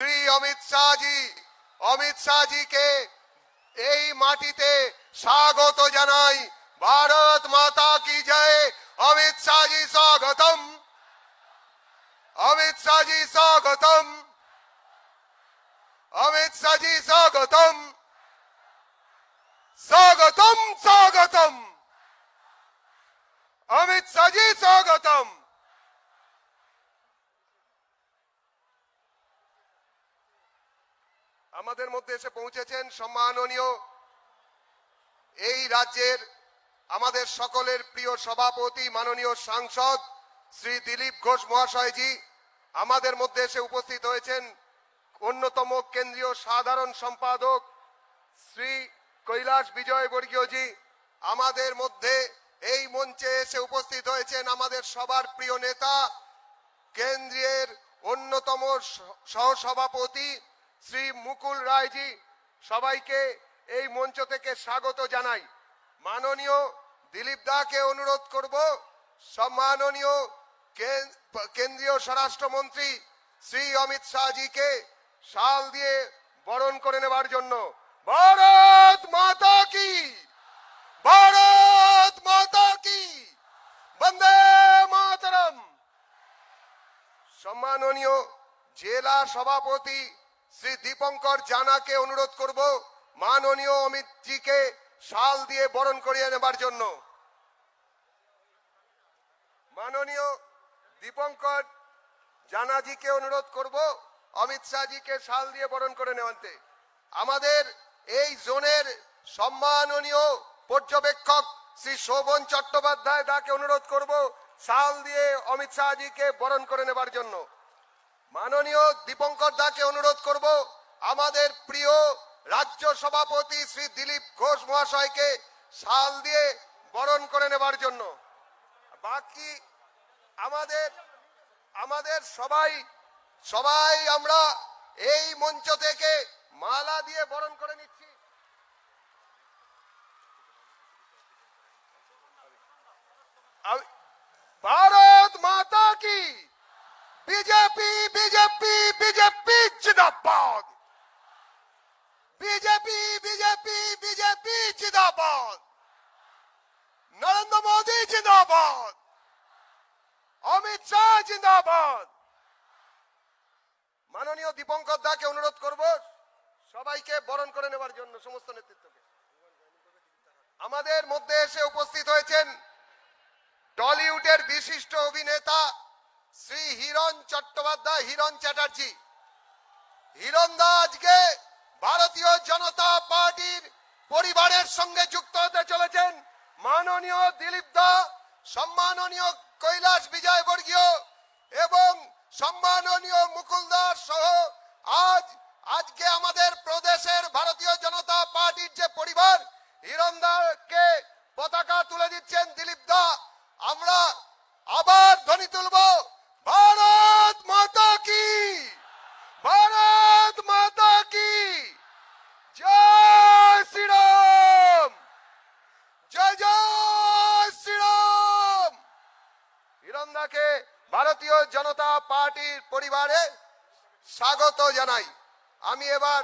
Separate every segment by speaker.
Speaker 1: শ্রী অমিত শাহজিকে এই মাটিতে স্বাগত জানাই। ভারত মাতা কি জয়। অমিত শাহজি স্বাগতম, অমিত শাহজি স্বাগতম, অমিত শাহজি স্বাগতম, স্বাগতম স্বাগতম, অমিত শাহজি স্বাগতম। আমাদের মধ্যে এসে পৌঁছেছেন সম্মাননীয় এই রাজ্যের আমাদের সকলের প্রিয় সভাপতি মাননীয় সাংসদ শ্রী দিলীপ ঘোষ মহাশয়জি। আমাদের মধ্যে এসে উপস্থিত হয়েছেন অন্যতম কেন্দ্রীয় সাধারণ সম্পাদক শ্রী কৈলাস বিজয় বর্গীয়জি। আমাদের মধ্যে এই মঞ্চে এসে উপস্থিত হয়েছেন আমাদের সবার প্রিয় নেতা কেন্দ্রের অন্যতম সহসভাপতি শ্রী মুকুল রায়জি। সবাইকে এই মঞ্চ থেকে স্বাগত জানাই। মাননীয় দিলীপ দাকে অনুরোধ করব সম্মাননীয় কেন্দ্রীয় স্বরাষ্ট্রমন্ত্রী শ্রী অমিত শাহজিকে শাল দিয়ে বরণ করে নেবার জন্য। ভারত মাতা কি, ভারত মাতা কি, বন্দে মাতরম। সম্মাননীয় জেলা সভাপতি শ্রী দীপঙ্কর জানাকে অনুরোধ করব মাননীয় অমিতজিকে শাল দিয়ে বরণ করিয়ে নেবার জন্য। মাননীয় দীপঙ্কর জানাজিকে অনুরোধ করব অমিত শাহজিকে শাল দিয়ে বরণ করে নেওয়াতে। আমাদের এই জোনের সম্মাননীয় পর্যবেক্ষক শ্রী শোভন চট্টোপাধ্যায় দাকে অনুরোধ করব শাল দিয়ে অমিত শাহজিকে বরণ করে নেবার জন্য। মাননীয় দীপঙ্কর দাকে অনুরোধ করব আমাদের প্রিয় রাজ্য সভাপতি শ্রী দিলীপ ঘোষ মহাশয়কে শাল দিয়ে বরণ করে নেবার জন্য। বাকি আমাদের সবাই আমরা এই মঞ্চ থেকে মালা দিয়ে বরণ করে নিচ্ছি। ভারত মাতা কি, বিজেপি বিজেপি বিজেপি জিন্দাবাদ, বিজেপি বিজেপি বিজেপি জিন্দাবাদ, নরেন্দ্র মোদী জিন্দাবাদ, অমিত শাহ জিন্দাবাদ। মাননীয় দীপঙ্কর দাকে অনুরোধ করব সবাইকে বরণ করে নেবার জন্য, সমস্ত নেতৃত্বকে। আমাদের মধ্যে এসে উপস্থিত হয়েছেন টলিউডের বিশিষ্ট অভিনেতা শ্রী হিরণ চট্টোপাধ্যায়, হিরণ চ্যাটার্জি। হিরণ দা আজকে ভারতীয় জনতা পার্টির পরিবারের সঙ্গে যুক্ত হতে চলেছেন। মাননীয় দিলীপ দা, সম্মাননীয় কৈলাস বিজয় বর্গীয় এবং সম্মাননীয় মুকুল দাস সহ আজকে আমাদের প্রদেশের ভারতীয় জনতা পার্টির যে পরিবার, হিরণ দাকে পতাকা তুলে দিচ্ছেন দিলীপ দা। আমরা আবার ধ্বনি তুলব, ভারত মাতা কি, ভারত মাতা কি, জয় শ্রীরাম, জয় জয় শ্রীরাম। হিরণ দাকে ভারতীয় জনতা পার্টির পরিবারে স্বাগত জানাই। আমি এবার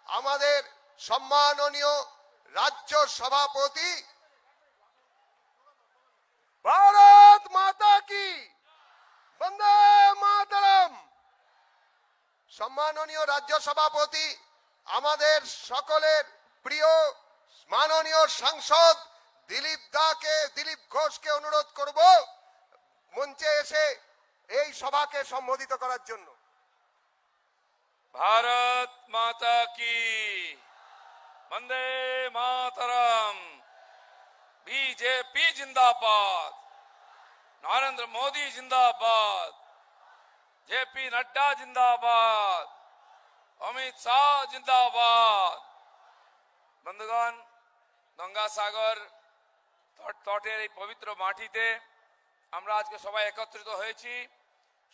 Speaker 1: আমাদের সম্মাননীয় রাজ্য সভাপতি, ভারত মাতা কি, বন্দে মাতরম, সম্মাননীয় রাজ্য সভাপতি আমাদের সকলের প্রিয় মাননীয় সাংসদ দিলীপ ঘোষকে অনুরোধ করব মঞ্চে এসে এই সভাকে সম্বোধিত করার জন্য।
Speaker 2: भारत माता की, वंदे मातरम, बीजेपी जिंदाबाद, नरेंद्र मोदी जिंदाबाद, जेपी नड्डा जिंदाबाद, अमित शाह जिंदाबाद। बंधुगण, गंगा सागर तटेर এই পবিত্র মাটিতে আমরা আজকে সবাই একত্রিত হয়েছি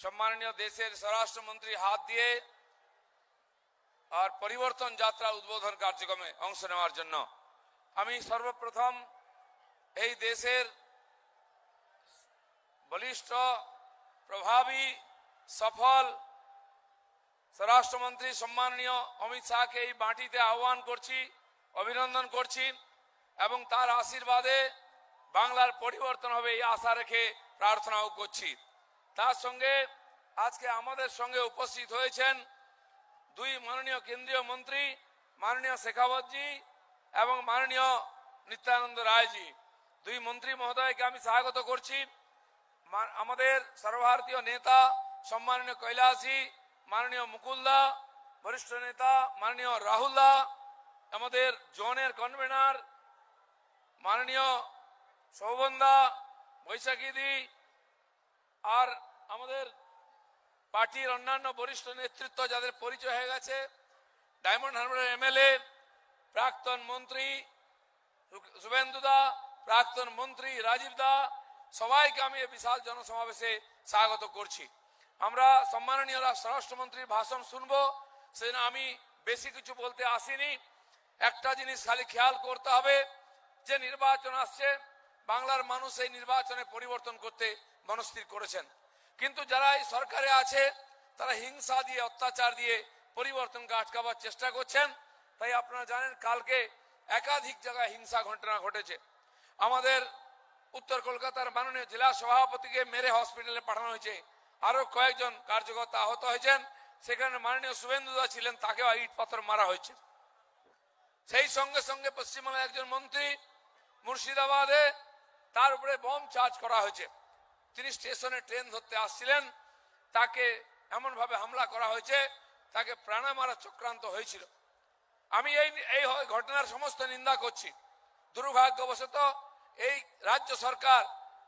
Speaker 2: সম্মাননীয় দেশের স্বরাষ্ট্রমন্ত্রী হাত দিয়ে আর পরিবর্তন যাত্রা উদ্বোধন কার্যক্রমে অংশ নেওয়ার জন্য। আমি সর্বপ্রথম এই দেশের বলিষ্ঠ, প্রভাবী, সফল স্বরাষ্ট্রমন্ত্রী সম্মাননীয় অমিত শাহকে এই মাটিতে আহ্বান করছি, অভিনন্দন করছি এবং তার আশীর্বাদে বাংলার পরিবর্তন হবে এই আশা রেখে প্রার্থনাও করছি। তার সঙ্গে আজকে আমাদের সঙ্গে উপস্থিত হয়েছেন দুই মাননীয় কেন্দ্রীয় মন্ত্রী, মাননীয় শেখাবতজি এবং মাননীয় নিত্যানন্দ রায়জি। দুই মন্ত্রী মহোদয়কে আমি স্বাগত করছি। আমাদের সর্বভারতীয় নেতা সম্মাননীয় কৈলাসজি, মাননীয় মুকুলদা, বরিষ্ঠ নেতা মাননীয় রাহুলদা, আমাদের জোনের কনভেনার মাননীয় শোভনদা, বৈশাখীদি, আর আমাদের পার্টির অন্যান্য বরিষ্ঠ নেতৃত্ব যাদের পরিচয় হয়ে গেছে, ডায়মন্ড হারবারের এমএলএ, প্রাক্তন মন্ত্রী শুভেন্দুদা, প্রাক্তন মন্ত্রী রাজীবদা, সবাইকে আমি এই বিশাল জনসমাবেশে স্বাগত করছি। আমরা সম্মাননীয় স্বরাষ্ট্রমন্ত্রীর ভাষণ শুনবো, সেজন্য আমি বেশি কিছু বলতে আসিনি। একটা জিনিস খালি খেয়াল করতে হবে যে নির্বাচন আসছে, বাংলার মানুষ এই নির্বাচনে পরিবর্তন করতে মনস্থির করেছেন, কিন্তু যারা এই সরকারে আছে তারা হিংসা দিয়ে, অত্যাচার দিয়ে পরিবর্তনকে আটকাবার চেষ্টা করছেন। তাই আপনারা জানেন কালকে একাধিক জায়গায় হিংসা ঘটনা ঘটেছে। আমাদের উত্তর কলকাতার মাননীয় জেলা সভাপতিকে মেরে হসপিটালে পাঠানো হয়েছে, আরো কয়েকজন কার্যকর্তা আহত হয়েছেন। সেখানে মাননীয় শুভেন্দুদা ছিলেন, তাকেও ইট পাথর মারা হয়েছে। সেই সঙ্গে সঙ্গে পশ্চিমবাংলার একজন মন্ত্রী মুর্শিদাবাদে তার উপরে বম চার্জ করা হয়েছে। তিনি স্টেশনে ট্রেন ধরতে আসছিলেন, তাকে এমন ভাবে হামলা করা হয়েছে, তাকে প্রাণে মারা চক্রান্ত হয়েছিল। আমি এই ঘটনার সমস্ত নিন্দা করছি। দুর্ভাগ্যবশত এই রাজ্য সরকার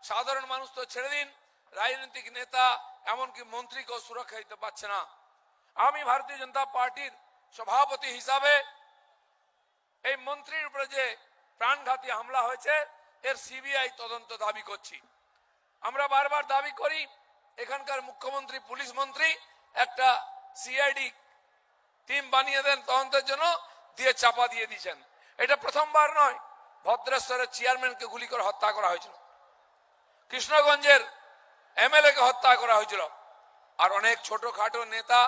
Speaker 2: সাধারণ মানুষ তো ছেড়ে দিন, রাজনৈতিক নেতা এমনকি মন্ত্রীকেও সুরক্ষা দিতে পারছে না। আমি ভারতীয় জনতা পার্টির সভাপতি হিসাবে এই মন্ত্রীর উপরে যে প্রাণঘাতী হামলা হয়েছে এর সিবিআই তদন্ত দাবি করছি। আমরা বারবার দাবি করি এখানকার মুখ্যমন্ত্রী, পুলিশ মন্ত্রী একটা সিআইডি টিম বানিয়ে দেন তদন্তের জন্য, দিয়ে চাপা দিয়ে দিয়েছেন। এটা প্রথমবার নয়, ভদ্রেশ্বরের চেয়ারম্যানকে গুলি করে হত্যা করা হয়েছিল, কৃষ্ণগঞ্জের এমএলএ কে হত্যা করা হয়েছিল, আর অনেক ছোটখাটো নেতা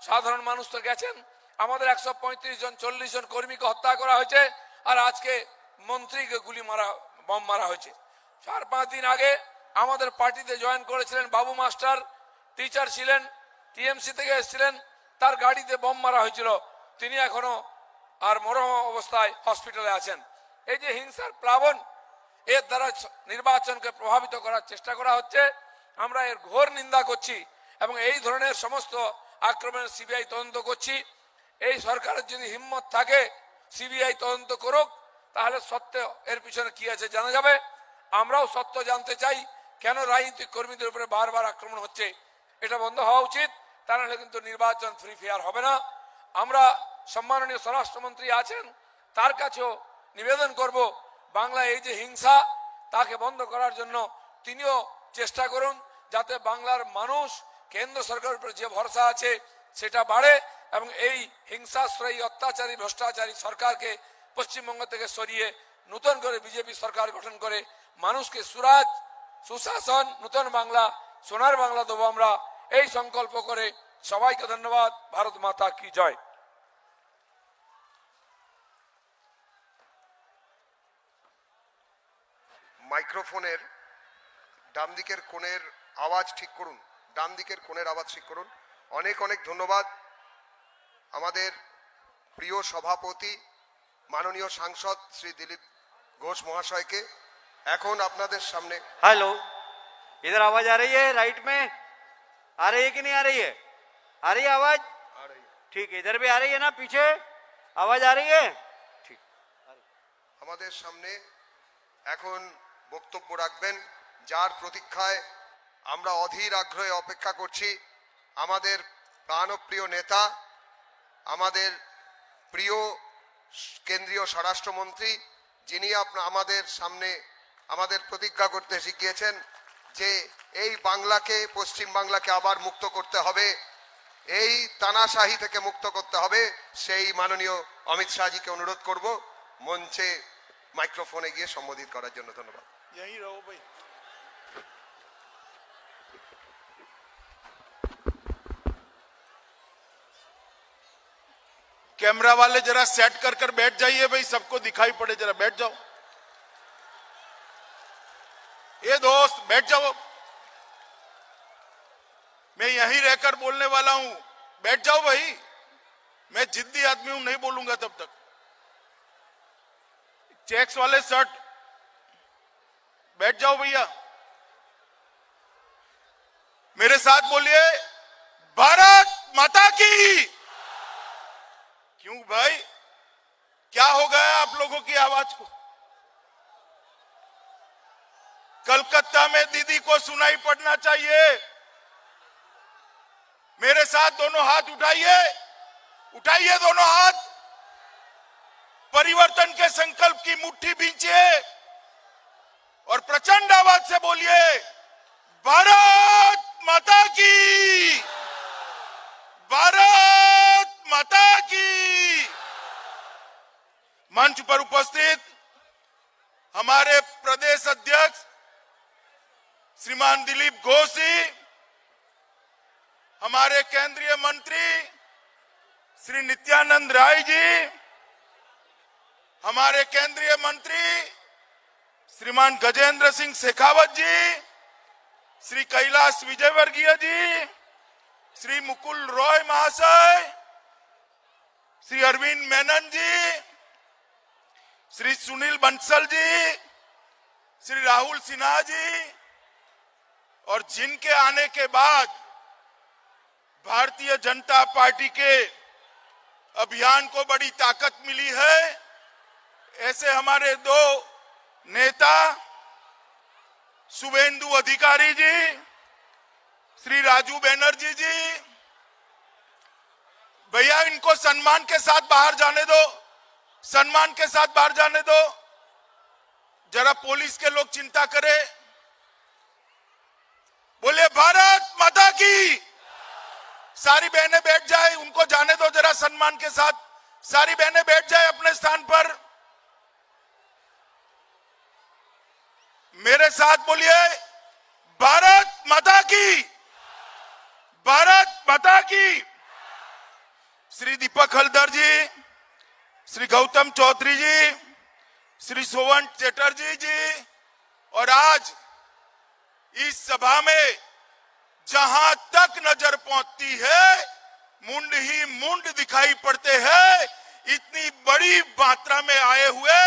Speaker 2: সাধারণ মানুষ তো গেছেন। আমাদের 135 জন 40 জন কর্মীকে হত্যা করা হয়েছে, আর আজকে মন্ত্রীকে বম মারা হয়েছে। 4-5 দিন আগে আমাদের পার্টিতে জয়েন করেছিলেন বাবু মাস্টার, টিচার ছিলেন, টিএমসি থেকে এসেছিলেন, তার গাড়িতে বম মারা হয়েছিল। তিনি এখনো আর মরম অবস্থায় হসপিটালে আছেন। এই যে হিংসার প্লাবন, এর দ্বারা নির্বাচনকে প্রভাবিত করার চেষ্টা করা হচ্ছে, আমরা এর ঘোর নিন্দা করছি এবং এই ধরনের সমস্ত আক্রমণের সিবিআই তদন্ত করছি। এই সরকারের যদি হিম্মত থাকে সিবিআই তদন্ত করুক, তাহলে সত্য এর পিছনে কি আছে জানা যাবে। আমরাও সত্য জানতে চাই, কেন রাজনৈতিক কর্মীদের উপরে বারবার আক্রমণ হচ্ছে। এটা বন্ধ হওয়া উচিত, তা নাহলে কিন্তু নির্বাচন ফ্রি ফেয়ার হবে না। আমরা সম্মাননীয় স্বরাষ্ট্রমন্ত্রী আছেন, তার কাছেও নিবেদন করব, বাংলা এই যে হিংসা তাকে বন্ধ করার জন্য তিনিও চেষ্টা করুন, যাতে বাংলার মানুষ কেন্দ্র সরকারের উপর যে ভরসা আছে সেটা বাড়ে এবং এই হিংসাশ্রয়ী, অত্যাচারী, ভ্রষ্টাচারী সরকারকে পশ্চিমবঙ্গ থেকে সরিয়ে নতুন করে বিজেপি সরকার গঠন করে মানুষকে সুরাজ, সুশাসন, নতুন বাংলা, সোনার বাংলা দেবো আমরা, এই সংকল্প করে সবাইকে ধন্যবাদ। ভারত মাতা কি জয়।
Speaker 1: মাইক্রোফোনের ডান দিকের কোণের আওয়াজ ঠিক করুন, ডান দিকের কোণের আওয়াজ ঠিক করুন। অনেক অনেক ধন্যবাদ আমাদের প্রিয় সভাপতি মাননীয় সাংসদ শ্রী দিলীপ ঘোষ মহাশয়কে। এখন আপনাদের সামনে
Speaker 3: हेलो, इधर आवाज आ रही है? राइट में आ रही है कि नहीं आ रही है? आ रही है आवाज? ठीक है, इधर भी आ रही है ना? पीछे आवाज आ रही है? ठीक।
Speaker 1: আমাদের সামনে এখন বক্তব্য রাখবেন, যার প্রতীক্ষায় আমরা অধীর আগ্রহে অপেক্ষা করছি, আমাদের প্রাণপ্রিয় নেতা, আমাদের প্রিয় কেন্দ্রীয় স্বরাষ্ট্রমন্ত্রী, যিনি আমাদের সামনে আমাদের প্রতিজ্ঞা করতে শিখিয়েছেন যে এই বাংলাকে, পশ্চিম বাংলাকে আবার মুক্ত করতে হবে, এই তানাশাহি থেকে মুক্ত করতে হবে। সেই মাননীয় অমিত শাহজিকে অনুরোধ করব মঞ্চে মাইক্রোফোনে গিয়ে সম্বোধিত করার জন্য। ধন্যবাদ।
Speaker 4: यहीं रहो भाई। कैमरा वाले जरा सेट कर कर बैठ जाइए भाई, सबको दिखाई पड़े, जरा बैठ जाओ। ये दोस्त बैठ जाओ, मैं यहीं रहकर बोलने वाला हूं, बैठ जाओ भाई। मैं जिद्दी आदमी हूं, नहीं बोलूंगा तब तक। चेक्स वाले शर्ट, बैठ जाओ भैया। मेरे साथ बोलिए, भारत माता की। क्यों भाई, क्या हो गया आप लोगों की आवाज को? कलकत्ता में दीदी को सुनाई पड़ना चाहिए। मेरे साथ दोनों हाथ उठाइए, उठाइए दोनों हाथ, परिवर्तन के संकल्प की मुट्ठी भींचिए और प्रचंड आवाज से बोलिए, भारत माता की, भारत माता की। मंच पर उपस्थित हमारे प्रदेश अध्यक्ष श्रीमान दिलीप घोष जी, हमारे केंद्रीय मंत्री श्री नित्यानंद राय जी, हमारे केंद्रीय मंत्री श्रीमान गजेंद्र सिंह शेखावत जी, श्री कैलाश विजयवर्गीय जी, श्री मुकुल रॉय महाशय, श्री अरविंद मेनन जी, श्री सुनील बंसल जी, श्री राहुल सिन्हा जी, और जिनके आने के बाद भारतीय जनता पार्टी के अभियान को बड़ी ताकत मिली है, ऐसे हमारे दो नेता शुभेंदु अधिकारी जी, श्री राजू बनर्जी जी। भैया इनको सम्मान के साथ बाहर जाने दो, सम्मान के साथ बाहर जाने दो, जरा पुलिस के लोग चिंता करें। बोले भारत माता की। सारी बहनें बैठ जाए, उनको जाने दो जरा सम्मान के साथ, सारी बहनें बैठ जाए अपने स्थान पर। मेरे साथ बोलिए, भारत माता की, भारत माता की। श्री दीपक हल्दर जी, श्री गौतम चौधरी जी, श्री सोवन चटर्जी जी, और आज इस सभा में जहां तक नजर पहुंचती है मुंड ही मुंड दिखाई पड़ते हैं। इतनी बड़ी मात्रा में आए हुए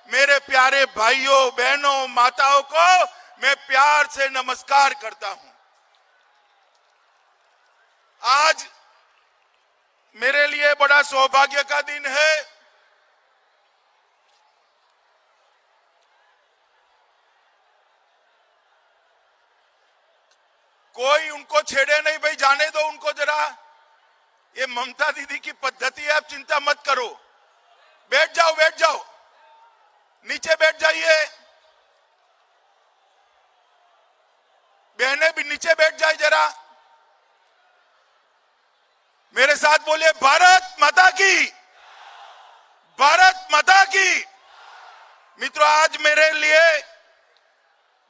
Speaker 4: मेरे प्यारे भाइयों बहनों माताओं को मैं प्यार से नमस्कार करता हूं। आज मेरे लिए बड़ा सौभाग्य का दिन है। कोई उनको छेड़े नहीं भाई, जाने दो उनको जरा। ये ममता दीदी की पद्धति है, आप चिंता मत करो। बैठ जाओ, बैठ जाओ, नीचे बैठ जाइए। बहनें भी नीचे बैठ जाए जरा। मेरे साथ बोलिए, भारत माता की, भारत माता की। मित्रों, आज मेरे लिए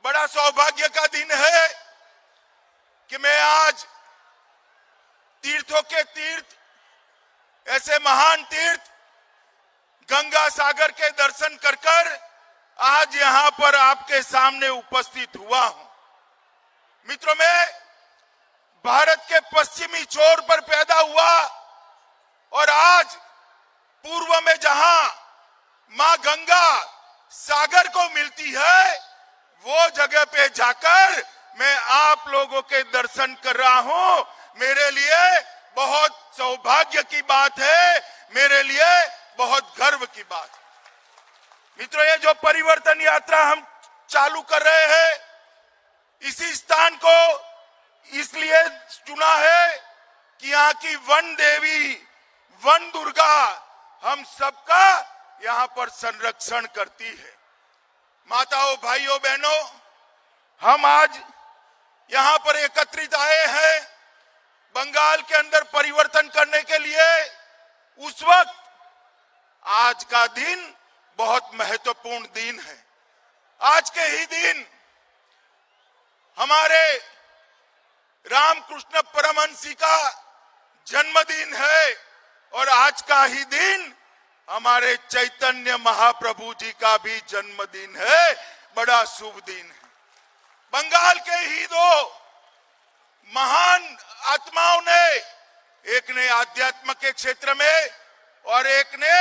Speaker 4: बड़ा सौभाग्य का दिन है कि मैं आज तीर्थों के तीर्थ, ऐसे महान तीर्थ गंगा सागर के दर्शन कर कर आज यहां पर आपके सामने उपस्थित हुआ हूं। मित्रों, मैं भारत के पश्चिमी छोर पर पैदा हुआ और आज पूर्व में जहां मां गंगा सागर को मिलती है, वो जगह पे जाकर मैं आप लोगों के दर्शन कर रहा हूं। मेरे लिए बहुत सौभाग्य की बात है, मेरे लिए बहुत गर्व की बात है। मित्रों, ये जो परिवर्तन यात्रा हम चालू कर रहे हैं, इसी स्थान को इसलिए चुना है कि यहाँ की वन देवी, वन दुर्गा हम सबका यहाँ पर संरक्षण करती है। माताओं, भाइयों, बहनों, हम आज यहाँ पर एकत्रित आए हैं बंगाल के अंदर परिवर्तन करने के लिए। उस वक्त आज का दिन बहुत महत्वपूर्ण दिन है। आज के ही दिन हमारे रामकृष्ण परमहंस जी का जन्मदिन है और आज का ही दिन हमारे चैतन्य महाप्रभु जी का भी जन्मदिन है, बड़ा शुभ दिन है। बंगाल के ही दो महान आत्माओं ने, एक ने आध्यात्म के क्षेत्र में और एक ने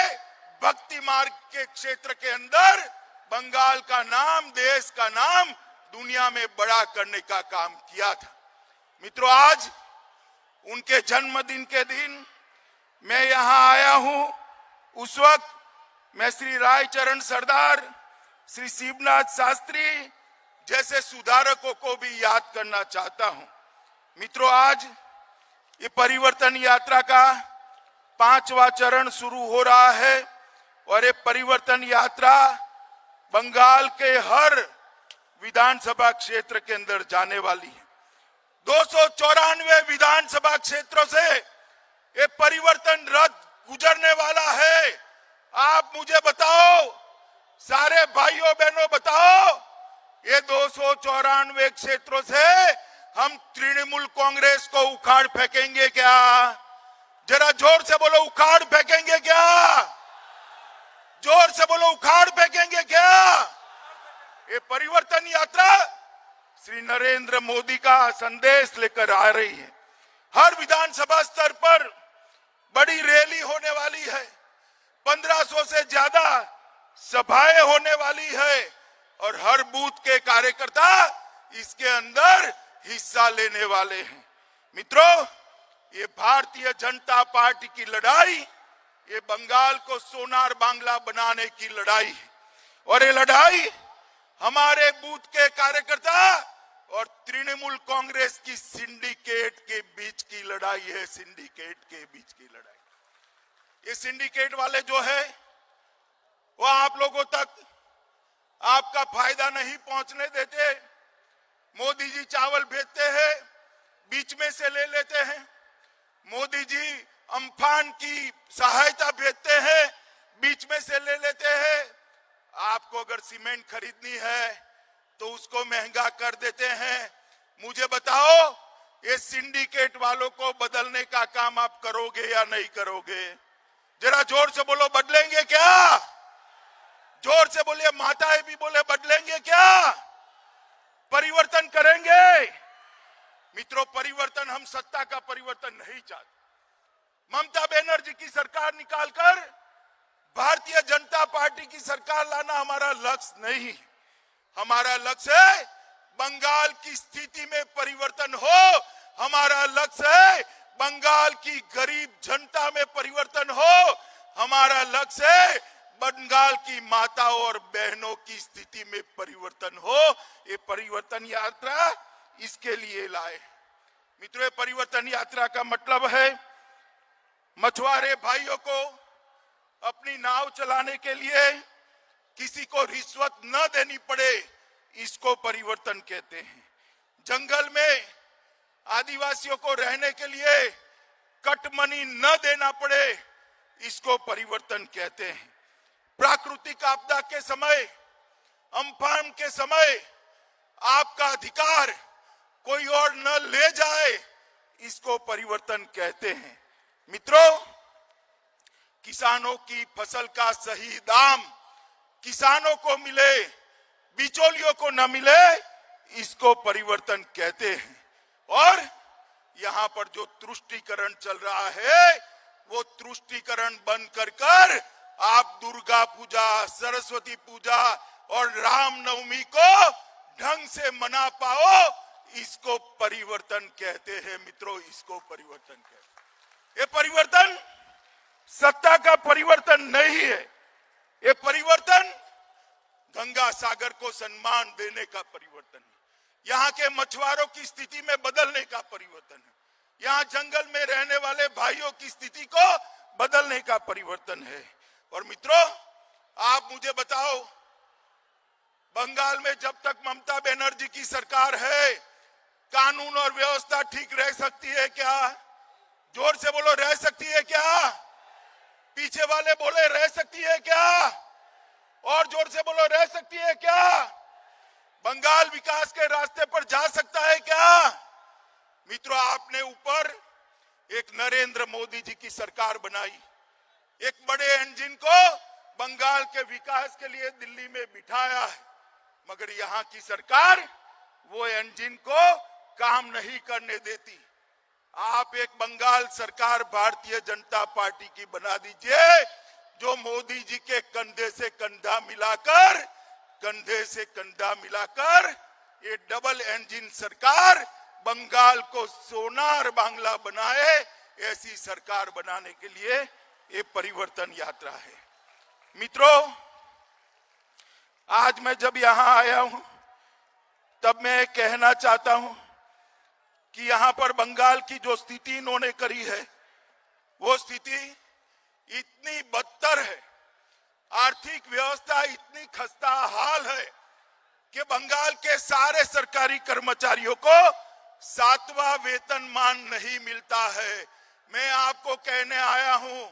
Speaker 4: भक्ति मार्ग के क्षेत्र के अंदर बंगाल का नाम, देश का नाम दुनिया में बड़ा करने का काम किया था। मित्रों, आज उनके जन्मदिन के दिन मैं यहां आया हूं। उस वक्त मैं श्री रायचरण सरदार, श्री शिवनाथ शास्त्री जैसे सुधारकों को भी याद करना चाहता हूं। मित्रों, आज ये परिवर्तन यात्रा का 5वां चरण शुरू हो रहा है और ये परिवर्तन यात्रा बंगाल के हर विधानसभा क्षेत्र के अंदर जाने वाली है। 294 विधानसभा क्षेत्रों से ये परिवर्तन रथ गुजरने वाला है। आप मुझे बताओ, सारे भाइयों बहनों बताओ, ये 294 क्षेत्रों से हम तृणमूल कांग्रेस को उखाड़ फेंकेंगे क्या? जरा जोर से बोलो, उखाड़ फेंकेंगे क्या? जोर से बोलो, उखाड़ फेंकेंगे क्या? ये परिवर्तन यात्रा श्री नरेंद्र मोदी का संदेश लेकर आ रही है। हर विधानसभा स्तर पर बड़ी रैली होने वाली है, 1500 से ज्यादा सभाएं होने वाली है और हर बूथ के कार्यकर्ता इसके अंदर हिस्सा लेने वाले हैं। मित्रों, ये भारतीय जनता पार्टी की लड़ाई, ये बंगाल को सोनार बांग्ला बनाने की लड़ाई है और ये लड़ाई हमारे बूथ के कार्यकर्ता और तृणमूल कांग्रेस की सिंडिकेट के बीच की लड़ाई है। सिंडिकेट के बीच की लड़ाई। ये सिंडिकेट वाले जो है वो आप लोगों तक आपका फायदा नहीं पहुंचने देते। मोदी जी चावल भेजते हैं, बीच में से ले लेते हैं। मोदी जी अम्फान की सहायता भेजते हैं, बीच में से ले लेते हैं। आपको अगर सीमेंट खरीदनी है तो उसको महंगा कर देते हैं। मुझे बताओ, ये सिंडिकेट वालों को बदलने का काम आप करोगे या नहीं करोगे? जरा जोर से बोलो, बदलेंगे क्या? जोर से बोलिए, माताएं भी बोले, बदलेंगे क्या? परिवर्तन करेंगे? मित्रों, परिवर्तन, हम सत्ता का परिवर्तन नहीं चाहते। ममता बनर्जी की सरकार निकालकर भारतीय जनता पार्टी की सरकार लाना हमारा लक्ष्य नहीं है। हमारा लक्ष्य है बंगाल की स्थिति में परिवर्तन हो। हमारा लक्ष्य है बंगाल की गरीब जनता में परिवर्तन हो। हमारा लक्ष्य है बंगाल की माताओं और बहनों की स्थिति में परिवर्तन हो। ये परिवर्तन यात्रा इसके लिए लाए। मित्रों, परिवर्तन यात्रा का मतलब है मछुआरे भाइयों को अपनी नाव चलाने के लिए किसी को रिश्वत न देनी पड़े, इसको परिवर्तन कहते हैं। जंगल में आदिवासियों को रहने के लिए कटमनी न देना पड़े, इसको परिवर्तन कहते हैं। प्राकृतिक आपदा के समय, अम्फान के समय आपका अधिकार कोई और न ले जाए, इसको परिवर्तन कहते हैं। मित्रों, किसानों की फसल का सही दाम किसानों को मिले, बिचौलियों को न मिले, इसको परिवर्तन कहते हैं। और यहां पर जो तुष्टीकरण चल रहा है, वो तुष्टीकरण बंद कर आप दुर्गा पूजा, सरस्वती पूजा और रामनवमी को ढंग से मना पाओ, इसको परिवर्तन कहते हैं। मित्रों, इसको परिवर्तन कहते हैं। ये परिवर्तन सत्ता का परिवर्तन नहीं है। ये परिवर्तन गंगा सागर को सम्मान देने का परिवर्तन है। यहाँ के मछुआरों की स्थिति में बदलने का परिवर्तन है। यहाँ जंगल में रहने वाले भाइयों की स्थिति को बदलने का परिवर्तन है। और मित्रों, आप मुझे बताओ, बंगाल में जब तक ममता बनर्जी की सरकार है, कानून और व्यवस्था ठीक रह सकती है क्या? जोर से बोलो, रह सकती है क्या? पीछे वाले बोले, रह सकती है क्या? और जोर से बोलो, रह सकती है क्या? बंगाल विकास के रास्ते पर जा सकता है क्या? मित्रों, आपने ऊपर एक नरेंद्र मोदी जी की सरकार बनाई, एक बड़े इंजन को बंगाल के विकास के लिए दिल्ली में बिठाया है, मगर यहाँ की सरकार वो इंजन को काम नहीं करने देती। आप एक बंगाल सरकार भारतीय जनता पार्टी की बना दीजिए, जो मोदी जी के कंधे से कंधा मिलाकर ये डबल इंजन सरकार बंगाल को सोनार बांग्ला बनाए। ऐसी सरकार बनाने के लिए ये परिवर्तन यात्रा है। मित्रों, आज मैं जब यहां आया हूं तब मैं कहना चाहता हूं कि यहां पर बंगाल की जो स्थिति इन्होंने करी है वो स्थिति इतनी बदतर है, आर्थिक व्यवस्था इतनी खस्ता हाल है कि बंगाल के सारे सरकारी कर्मचारियों को 7वां वेतनमान नहीं मिलता है। मैं आपको कहने आया हूं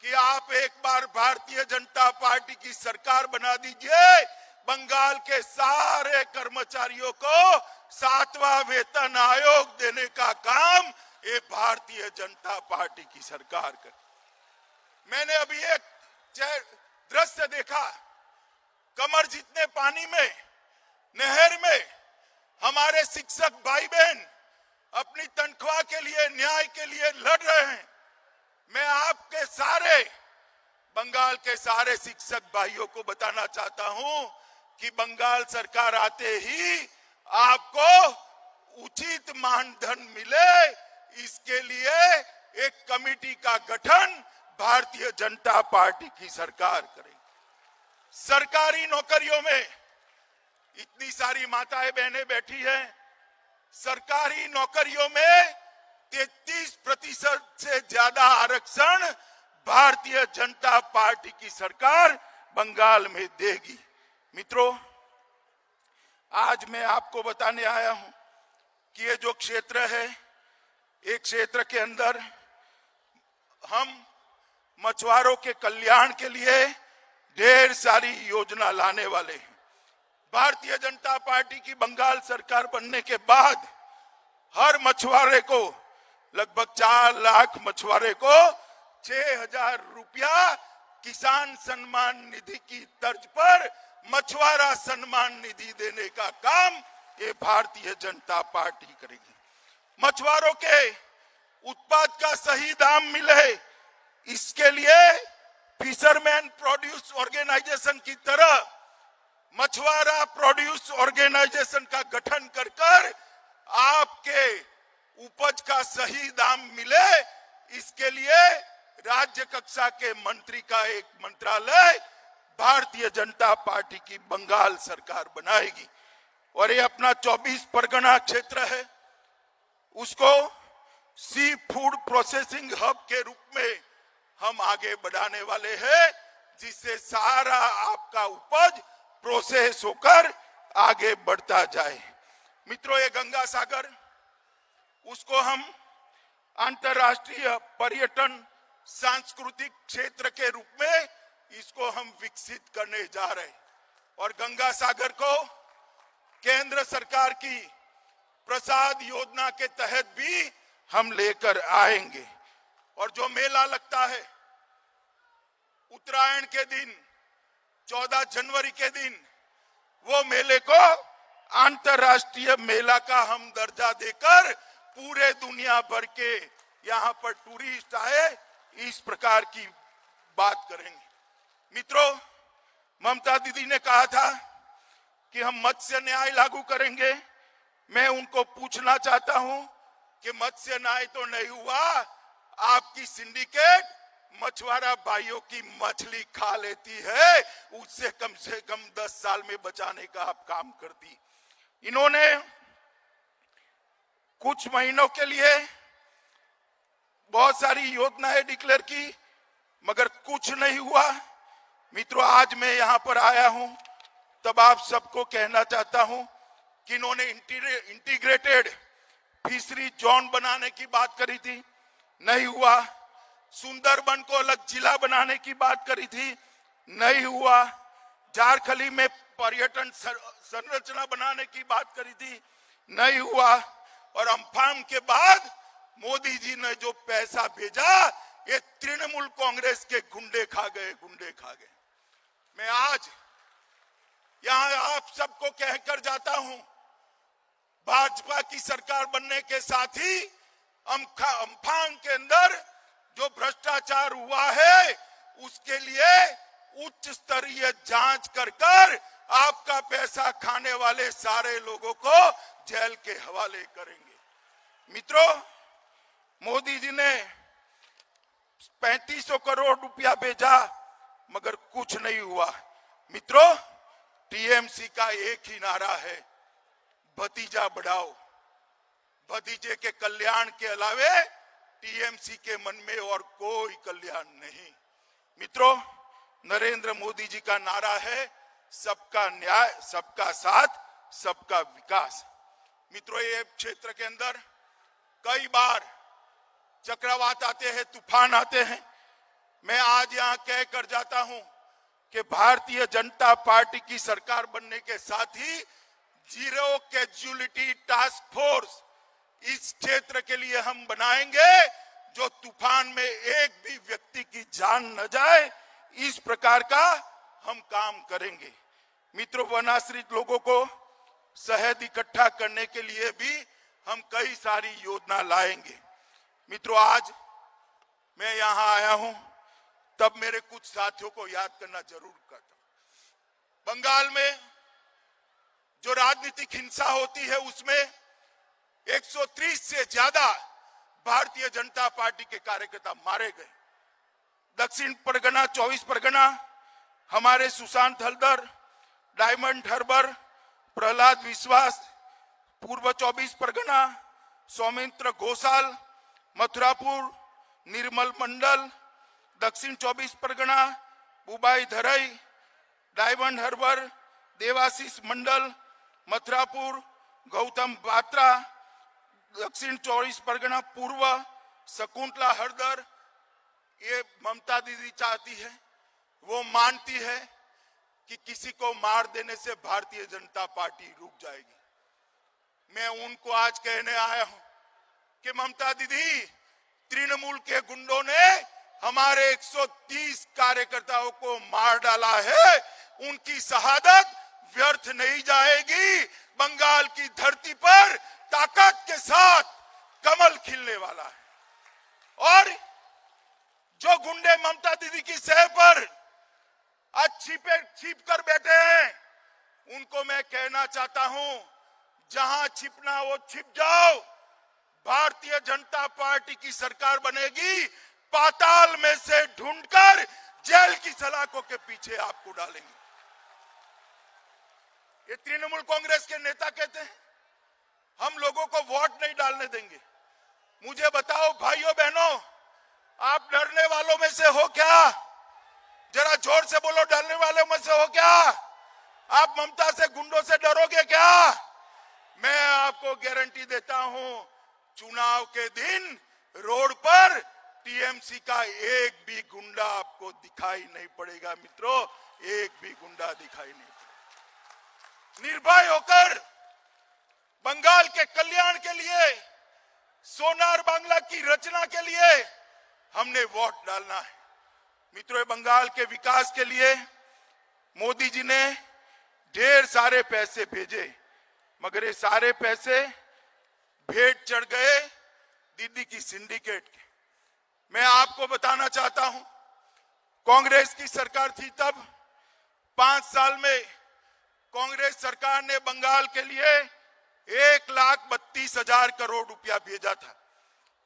Speaker 4: कि आप एक बार भारतीय जनता पार्टी की सरकार बना दीजिए, बंगाल के सारे कर्मचारियों को 7वां वेतन आयोग देने का काम ये भारतीय जनता पार्टी की सरकार करे। मैंने अभी एक दृश्य देखा, कमर जितने पानी में नहर में हमारे शिक्षक भाई बहन अपनी तनख्वाह के लिए, न्याय के लिए लड़ रहे हैं। मैं आपके सारे बंगाल के सारे शिक्षक भाइयों को बताना चाहता हूं कि बंगाल सरकार आते ही आपको उचित मानधन मिले, इसके लिए एक कमेटी का गठन भारतीय जनता पार्टी की सरकार करेगी। सरकारी नौकरियों में इतनी सारी माताएं बहनें बैठी हैं, सरकारी नौकरियों में 33% से ज्यादा आरक्षण भारतीय जनता पार्टी की सरकार बंगाल में देगी। मित्रों, आज मैं आपको बताने आया हूं कि ये जो क्षेत्र है, एक क्षेत्र के अंदर हम मछुआरों के कल्याण के लिए ढेर सारी योजना लाने वाले हैं। भारतीय जनता पार्टी की बंगाल सरकार बनने के बाद हर मछुआरे को, लगभग 4 लाख मछुआरे को 6,000 रुपया किसान सम्मान निधि की तर्ज पर मछुआरा सम्मान निधि देने का काम ये भारतीय जनता पार्टी करेगी। मछुआरों के उत्पाद का सही दाम मिले, इसके लिए फिशरमैन प्रोड्यूस ऑर्गेनाइजेशन की तरह मछुआरा प्रोड्यूस ऑर्गेनाइजेशन का गठन कर आपके उपज का सही दाम मिले, इसके लिए राज्य कक्षा के मंत्री का एक मंत्रालय भारतीय जनता पार्टी की बंगाल सरकार बनाएगी। और ये अपना 24 परगना क्षेत्र है, उसको सी फूड प्रोसेसिंग हब के रूप में हम आगे बढ़ाने वाले हैं, जिससे सारा आपका उपज प्रोसेस होकर आगे बढ़ता जाए। मित्रों, ये गंगा सागर, उसको हम अंतर्राष्ट्रीय पर्यटन सांस्कृतिक क्षेत्र के रूप में इसको हम विकसित करने जा रहे हैं। और गंगा सागर को केंद्र सरकार की प्रसाद योजना के तहत भी हम लेकर आएंगे। और जो मेला लगता है उत्तरायण के दिन, 14 जनवरी के दिन, वो मेले को अंतर्राष्ट्रीय मेला का हम दर्जा देकर पूरे दुनिया भर के यहाँ पर टूरिस्ट आए, इस प्रकार की बात करेंगे। मित्रों, ममता दीदी ने कहा था कि हम मत्स्य न्याय लागू करेंगे। मैं उनको पूछना चाहता हूं कि मत्स्य न्याय तो नहीं हुआ, आपकी सिंडिकेट मछुआरा भाइयों की मछली खा लेती है, उससे कम से कम 10 साल में बचाने का आप काम कर दी। इन्होंने कुछ महीनों के लिए बहुत सारी योजनाएं डिक्लेयर की, मगर कुछ नहीं हुआ। मित्रों, आज मैं यहां पर आया हूं तब आप सबको कहना चाहता हूं कि इन्होंने इंटीग्रेटेड फिशरी जोन बनाने की बात करी थी, नहीं हुआ। सुंदरबन को अलग जिला बनाने की बात करी थी, नहीं हुआ। झारखली में पर्यटन संरचना बनाने की बात करी थी, नहीं हुआ। और अम्फान के बाद मोदी जी ने जो पैसा भेजा ये तृणमूल कांग्रेस के गुंडे खा गए। मैं आज यहां आप सबको कहकर जाता हूं, भाजपा की सरकार बनने के साथ ही अम्फान के अंदर जो भ्रष्टाचार हुआ है उसके लिए उच्च स्तरीय जांच कर आपका पैसा खाने वाले सारे लोगों को जेल के हवाले करेंगे। मित्रों, मोदी जी ने 3500 करोड़ रुपया भेजा मगर कुछ नहीं हुआ। मित्रों, टीएमसी का एक ही नारा है, भतीजा बढ़ाओ। भतीजे के कल्याण के अलावे टीएमसी के मन में और कोई कल्याण नहीं। मित्रों, नरेंद्र मोदी जी का नारा है सबका न्याय, सबका साथ, सबका विकास। मित्रों, ये क्षेत्र के अंदर कई बार चक्रवात आते हैं, तूफान आते हैं। मैं आज यहां कहकर जाता हूं कि भारतीय जनता पार्टी की सरकार बनने के साथ ही जीरो कैजुअलिटी टास्क फोर्स इस क्षेत्र के लिए हम बनाएंगे, जो तूफान में एक भी व्यक्ति की जान न जाए, इस प्रकार का हम काम करेंगे। मित्रों, वनाश्रित लोगों को शहद इकट्ठा करने के लिए भी हम कई सारी योजना लाएंगे। मित्रों, आज मैं यहां आया हूं तब मेरे कुछ साथियों को याद करना जरूर करता हूं। बंगाल में जो राजनीतिक हिंसा होती है उसमें 130 से ज्यादा भारतीय जनता पार्टी के कार्यकर्ता मारे गए। दक्षिण परगना, 24 परगना, हमारे सुशांत हलदर, डायमंड हार्बर, प्रहलाद विश्वास, पूर्व 24 परगना, सौमित्र घोषाल, मथुरापुर, निर्मल मंडल, दक्षिण 24 परगना, बुबाई धरई, डायमंड हार्बर, देवाशीष मंडल, मथुरापुर, गौतम बात्रा, दक्षिण 24 परगना पूर्व, शकुंतला हरदर। ये ममता दीदी चाहती है, वो मानती है कि किसी को मार देने से भारतीय जनता पार्टी रुक जाएगी। मैं उनको आज कहने आया हूं कि ममता दीदी, तृणमूल के गुंडों ने हमारे 130 कार्यकर्ताओं को मार डाला है, उनकी शहादत व्यर्थ नहीं जाएगी। बंगाल की धरती पर ताकत के साथ कमल खिलने वाला है। और जो गुंडे ममता दीदी की सह पर आज छिप कर बैठे हैं, उनको मैं कहना चाहता हूं, जहां छिपना वो छिप जाओ। भारतीय जनता पार्टी की सरकार बनेगी, पाताल में से ढूंढकर जेल की सलाखों के पीछे आपको डालेंगे। ये तृणमूल कांग्रेस के नेता कहते हैं हम लोगों को वोट नहीं डालने देंगे। मुझे बताओ भाइयों बहनों, आप डरने वालों में से हो क्या? जरा जोर से बोलो, डरने वालों में से हो क्या? आप ममता से, गुंडों से डरोगे क्या? मैं आपको गारंटी देता हूं, चुनाव के दिन रोड पर टीएमसी का एक भी गुंडा आपको दिखाई नहीं पड़ेगा। मित्रों, एक भी गुंडा दिखाई नहीं पड़ेगा। निर्भय होकर बंगाल के कल्याण के लिए, सोनार बांग्ला की रचना के लिए हमने वोट डालना है। मित्रों, बंगाल के विकास के लिए मोदी जी ने ढेर सारे पैसे भेजे, मगर ये सारे पैसे भेंट चढ़ गए दीदी की सिंडिकेट के। मैं आपको बताना चाहता हूं, कांग्रेस की सरकार थी तब 5 साल में कांग्रेस सरकार ने बंगाल के लिए 1,32,000 करोड़ रुपया भेजा था।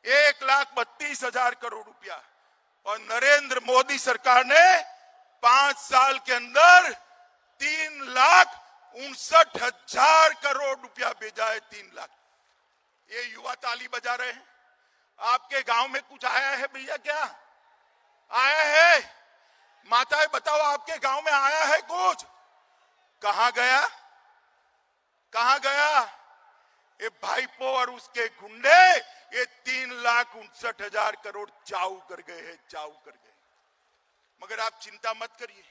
Speaker 4: 1,32,000 करोड़ रुपया। और नरेंद्र मोदी सरकार ने 5 साल के अंदर 3,59,000 करोड़ रुपया भेजा है। 3 लाख। ये युवा ताली बजा रहे हैं। आपके गांव में कुछ आया है भैया? क्या आया है? माताएं बताओ, आपके गांव में आया है कुछ? कहां गया? कहां गया? ये भाईपो और उसके गुंडे ये 3,59,000 करोड़ चाऊ कर गए हैं, चाऊ कर गए। मगर आप चिंता मत करिए,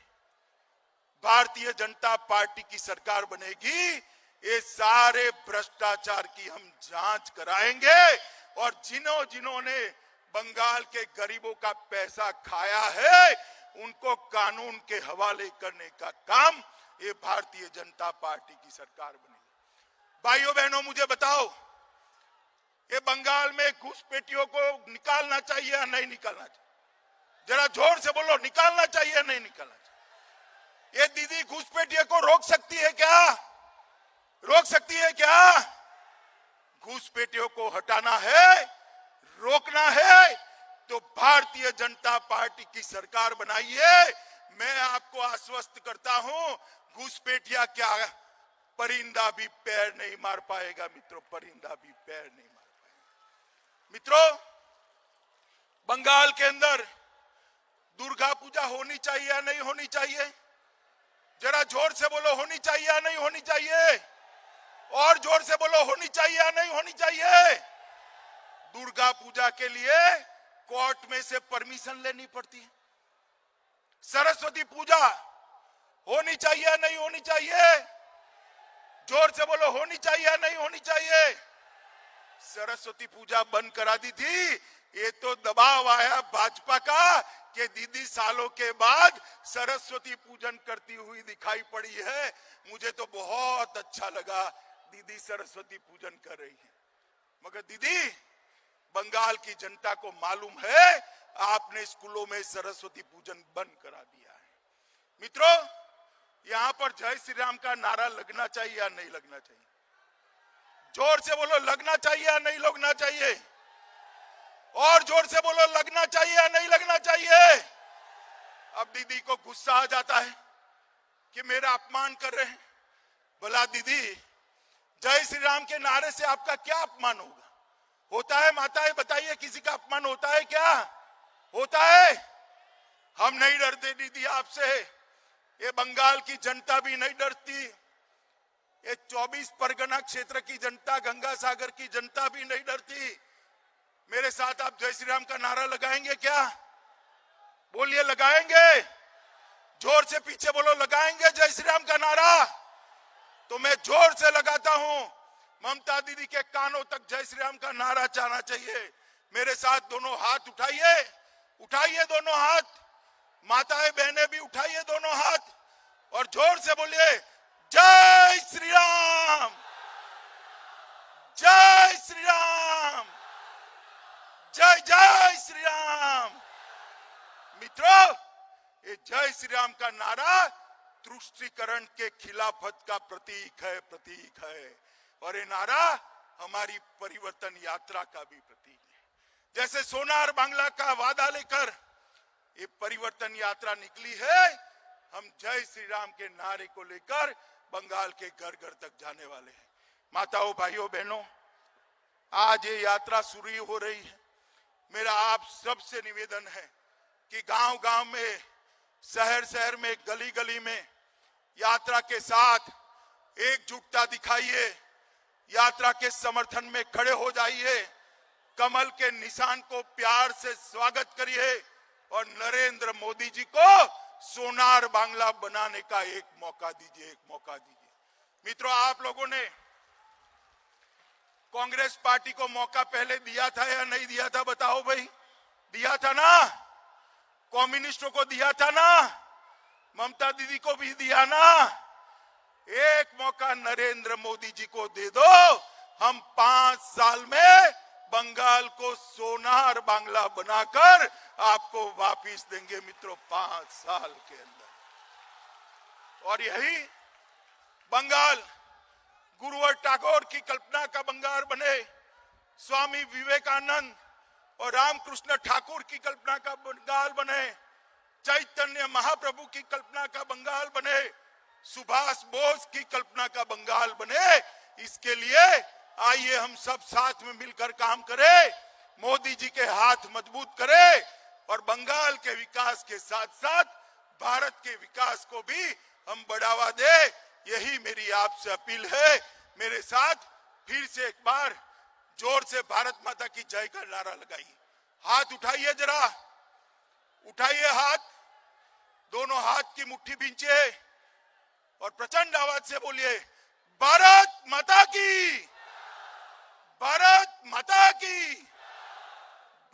Speaker 4: भारतीय जनता पार्टी की सरकार बनेगी, ये सारे भ्रष्टाचार की हम जांच कराएंगे और जिन्होंने बंगाल के गरीबों का पैसा खाया है उनको कानून के हवाले करने का काम ये भारतीय जनता पार्टी की सरकार बनेगी। भाइयों बहनों, मुझे बताओ, ये बंगाल में घुसपैठियों को निकालना चाहिए या नहीं निकालना चाहिए? जरा जोर से बोलो, निकालना चाहिए या नहीं निकालना चाहिए? ये दीदी घुसपैठियों को रोक सकती है क्या? रोक सकती है क्या? घुसपैठियों को हटाना है, रोकना है तो भारतीय जनता पार्टी की सरकार बनाइए। मैं आपको आश्वस्त करता हूं, घुसपैठिया क्या परिंदा भी पैर नहीं मार पाएगा मित्रों, परिंदा भी पैर नहीं मार पाएगा। मित्रों, बंगाल के अंदर दुर्गा पूजा होनी चाहिए या नहीं होनी चाहिए? जरा जोर से बोलो, होनी चाहिए या नहीं होनी चाहिए? और जोर से बोलो, होनी चाहिए या नहीं होनी चाहिए? दुर्गा पूजा के लिए कोर्ट में से परमिशन लेनी पड़ती है। सरस्वती पूजा होनी चाहिए या नहीं होनी चाहिए? जोर से बोलो, होनी चाहिए या नहीं होनी चाहिए? सरस्वती पूजा बंद करा दी थी, ये तो दबाव आया भाजपा का कि दीदी सालों के बाद सरस्वती पूजन करती हुई दिखाई पड़ी है। मुझे तो बहुत अच्छा लगा, दीदी सरस्वती पूजन कर रही है। मगर दीदी, बंगाल की जनता को मालूम है आपने स्कूलों में सरस्वती पूजन बंद करा दिया है। मित्रों, यहां पर जय श्री राम का नारा लगना चाहिए या नहीं लगना चाहिए? जोर से बोलो, लगना चाहिए या नहीं लगना चाहिए? और जोर से बोलो, लगना चाहिए या नहीं लगना चाहिए? अब दीदी को गुस्सा आ जाता है कि मेरा अपमान कर रहे हैं। भला दीदी, जय श्री राम के नारे से आपका क्या अपमान होगा? होता है माताएं, बताइए, किसी का अपमान होता है क्या? होता है? हम नहीं डरते दीदी आपसे, ये बंगाल की जनता भी नहीं डरती, ये 24 परगना क्षेत्र की जनता, गंगा सागर की जनता भी नहीं डरती। मेरे साथ आप जय श्री राम का नारा लगाएंगे क्या? बोलिए, लगाएंगे? जोर से पीछे बोलो, लगाएंगे जय श्री राम का नारा? तो मैं जोर से लगाता हूं। ममता दीदी के कानों तक जय श्री राम का नारा जाना चाहिए। मेरे साथ दोनों हाथ उठाइए, उठाइए दोनों हाथ, माताएं बहनें भी उठाइए दोनों हाथ और जोर से बोलिए, जय श्री राम, जय श्री राम, जय जय श्री राम। मित्रों, ये जय श्री राम का नारा तुष्टीकरण के खिलाफत का प्रतीक है, प्रतीक है। और ये नारा हमारी परिवर्तन यात्रा का भी प्रतीक है। जैसे सोनार बांग्ला का वादा लेकर ये परिवर्तन यात्रा निकली है, हम जय श्री राम के नारे को लेकर बंगाल के घर घर तक जाने वाले हैं। माताओं, भाइयों, बहनों, आज ये यात्रा शुरू हो रही है। मेरा आप सबसे निवेदन है कि गांव गांव में, शहर शहर में, गली गली में यात्रा के साथ एकजुटता दिखाइए, यात्रा के समर्थन में खड़े हो जाइए, कमल के निशान को प्यार से स्वागत करिए और नरेंद्र मोदी जी को सोनार बांग्ला बनाने का एक मौका दीजिए, एक मौका दीजिए। मित्रों, आप लोगों ने कांग्रेस पार्टी को मौका पहले दिया था या नहीं दिया था? बताओ भाई, दिया था ना? कम्युनिस्टों को दिया था ना? ममता दीदी को भी दिया ना? एक मौका नरेंद्र मोदी जी को दे दो, हम 5 साल में बंगाल को सोनार बांग्ला बनाकर आपको वापिस देंगे मित्रों, 5 साल के अंदर। और यही बंगाल गुरुवर टैगोर की कल्पना का बंगाल बने, स्वामी विवेकानंद और रामकृष्ण ठाकुर की कल्पना का बंगाल बने, चैतन्य महाप्रभु की कल्पना का बंगाल बने, सुभाष बोस की कल्पना का बंगाल बने। इसके लिए आइए हम सब साथ में मिलकर काम करें, मोदी जी के हाथ मजबूत करें और बंगाल के विकास के साथ साथ भारत के विकास को भी हम बढ़ावा दें। यही मेरी आपसे अपील है। मेरे साथ फिर से एक बार जोर से भारत माता की जय का नारा लगाइए। हाथ उठाइए, जरा उठाइए हाथ, दोनों हाथ की मुट्ठी भींचिए और प्रचंड आवाज से बोलिए, भारत माता की, भारत माता की।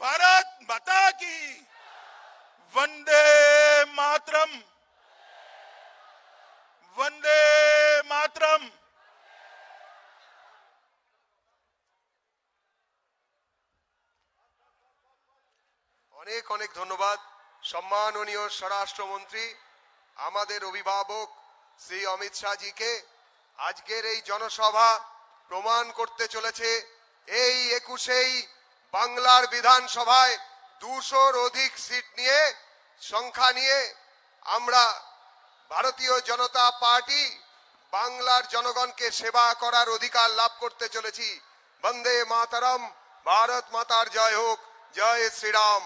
Speaker 4: भारत माता की वंदे मातरम वंदे मातरम।
Speaker 1: অনেক অনেক ধন্যবাদ সম্মাননীয় স্বরাষ্ট্রমন্ত্রী আমাদের অভিভাবক শ্রী অমিত শাহজিকে। আজকের এই জনসভা প্রমাণ করতে চলেছে এই 21 বাংলার বিধানসভায় 200-র অধিক সিট নিয়ে সংখ্যা নিয়ে আমরা ভারতীয় জনতা পার্টি বাংলার জনগণকে সেবা করার অধিকার লাভ করতে চলেছি। বন্দে মাতরম, ভারত মাতার জয় হোক, জয় শ্রীরাম।